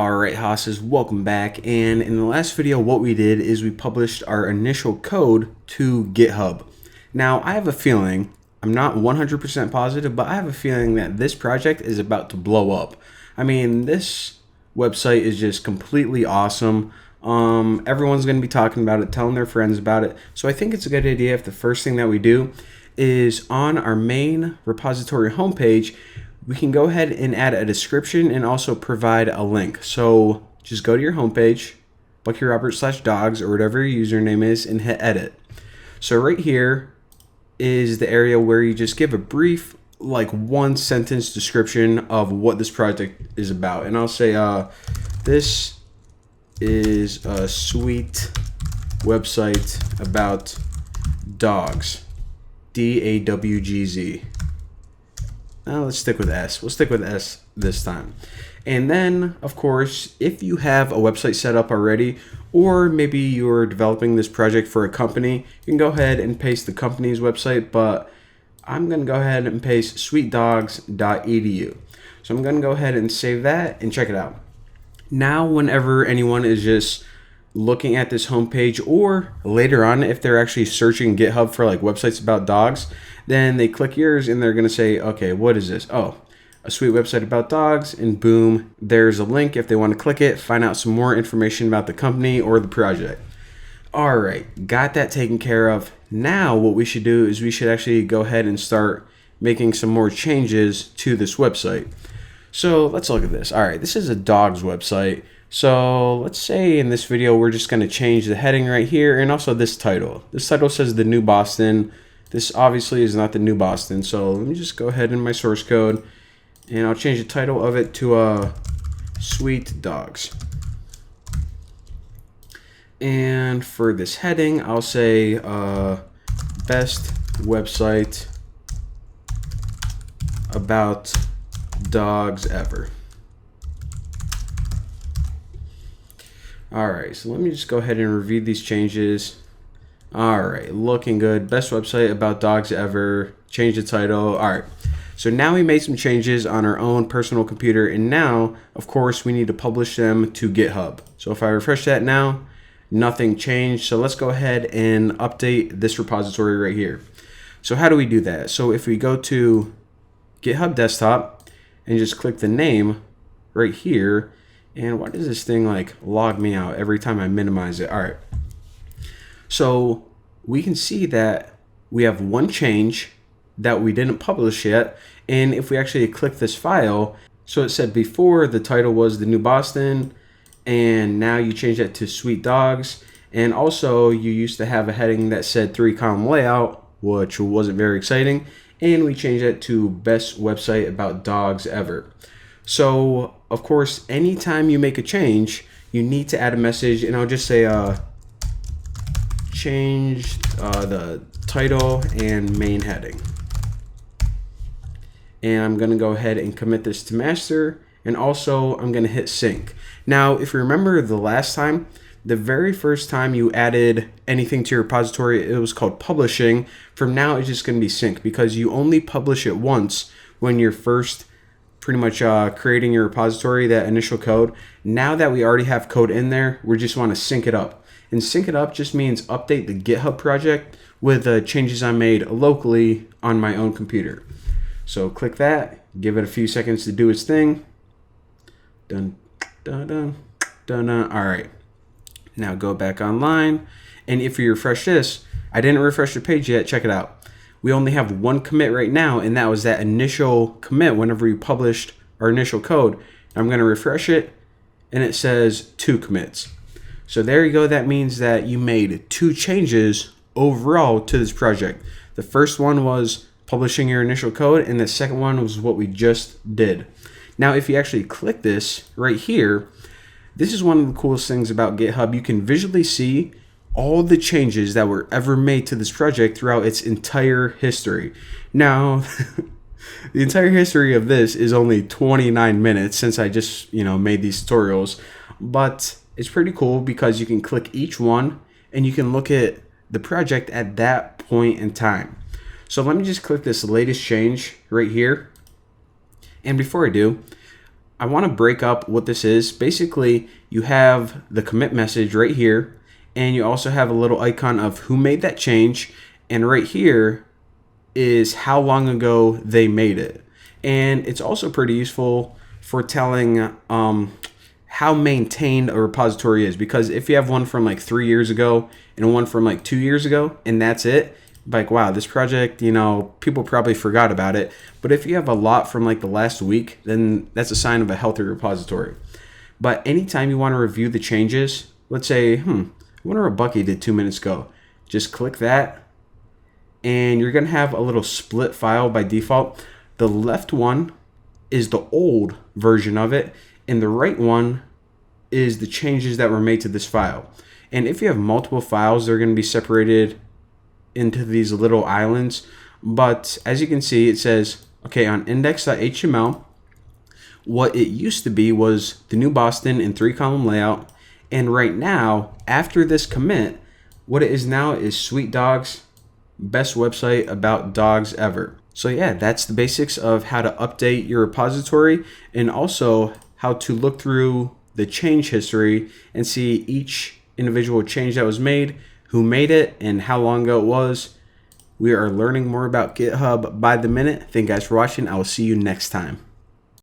Alright, Hosses, welcome back. And in the last video, what we did is we published our initial code to GitHub. Now, I have a feeling, I'm not 100% positive, but I have a feeling that this project is about to blow up. I mean, this website is just completely awesome. Everyone's going to be talking about it, telling their friends about it. So I think it's a good idea if the first thing that we do is on our main repository homepage, we can go ahead and add a description and also provide a link. So just go to your homepage, BuckyRobert/dogs or whatever your username is, and hit edit. So right here is the area where you just give a brief, like 1-sentence description of what this project is about. And I'll say, this is a sweet website about dogs. DAWGZ. Let's stick with S. We'll stick with S this time. And then, of course, if you have a website set up already, or maybe you're developing this project for a company, you can go ahead and paste the company's website, but I'm going to go ahead and paste sweetdogs.edu. So I'm going to go ahead and save that and check it out. Now, whenever anyone is just looking at this homepage, or later on if they're actually searching GitHub for like websites about dogs, then they click yours and they're going to say, okay, what is this? Oh, a sweet website about dogs, and boom, there's a link if they want to click it, find out some more information about the company or the project. All right, got that taken care of. Now what we should do is we should actually go ahead and start making some more changes to this website. So let's look at this. All right, this is a dogs website. So let's say in this video, we're just going to change the heading right here and also this title. This title says the New Boston. This obviously is not the New Boston. So let me just go ahead in my source code and I'll change the title of it to Sweet Dogs. And for this heading, I'll say best website about dogs ever. Alright, so let me just go ahead and review these changes. Alright, looking good. Best website about dogs ever. Change the title. Alright, so now we made some changes on our own personal computer, and now, of course, we need to publish them to GitHub. So if I refresh that now, nothing changed. So let's go ahead and update this repository right here. So how do we do that? So if we go to GitHub Desktop and just click the name right here, and why does this thing like log me out every time I minimize it? All right. So we can see that we have one change that we didn't publish yet. And if we actually click this file, so it said before the title was the New Boston, and now you change that to Sweet Dogs. And also you used to have a heading that said 3-column layout, which wasn't very exciting. And we changed it to best website about dogs ever. So, of course, anytime you make a change, you need to add a message, and I'll just say change the title and main heading. And I'm going to go ahead and commit this to master, and also I'm going to hit sync. Now, if you remember the last time, the very first time you added anything to your repository, it was called publishing. From now, it's just going to be sync, because you only publish it once when you're first pretty much creating your repository, that initial code. Now that we already have code in there, we just want to sync it up. And sync it up just means update the GitHub project with the changes I made locally on my own computer. So click that, give it a few seconds to do its thing. Done, done, done, done, done. All right. Now go back online. And if you refresh this, I didn't refresh the page yet. Check it out. We only have one commit right now, and that was that initial commit whenever we published our initial code. I'm going to refresh it, and it says 2 commits. So there you go. That means that you made 2 changes overall to this project. The first one was publishing your initial code, and the second one was what we just did. Now, if you actually click this right here, this is one of the coolest things about GitHub. You can visually see all the changes that were ever made to this project throughout its entire history. Now, the entire history of this is only 29 minutes since I just, made these tutorials, but it's pretty cool because you can click each one and you can look at the project at that point in time. So let me just click this latest change right here. And before I do, I want to break up what this is. Basically, you have the commit message right here, and you also have a little icon of who made that change, and right here is how long ago they made it. And it's also pretty useful for telling how maintained a repository is, because if you have one from like 3 years ago and one from like 2 years ago and that's it, like, wow, this project, people probably forgot about it. But if you have a lot from like the last week, then that's a sign of a healthy repository. But anytime you want to review the changes, let's say, I wonder what Bucky did 2 minutes ago. Just click that, and you're going to have a little split file by default. The left one is the old version of it, and the right one is the changes that were made to this file. And if you have multiple files, they're going to be separated into these little islands. But as you can see, it says, okay, on index.html, what it used to be was the new Boston in 3-column layout. And right now, after this commit, what it is now is Sweet Dogs, best website about dogs ever. So yeah, that's the basics of how to update your repository, and also how to look through the change history and see each individual change that was made, who made it, and how long ago it was. We are learning more about GitHub by the minute. Thank you guys for watching. I will see you next time.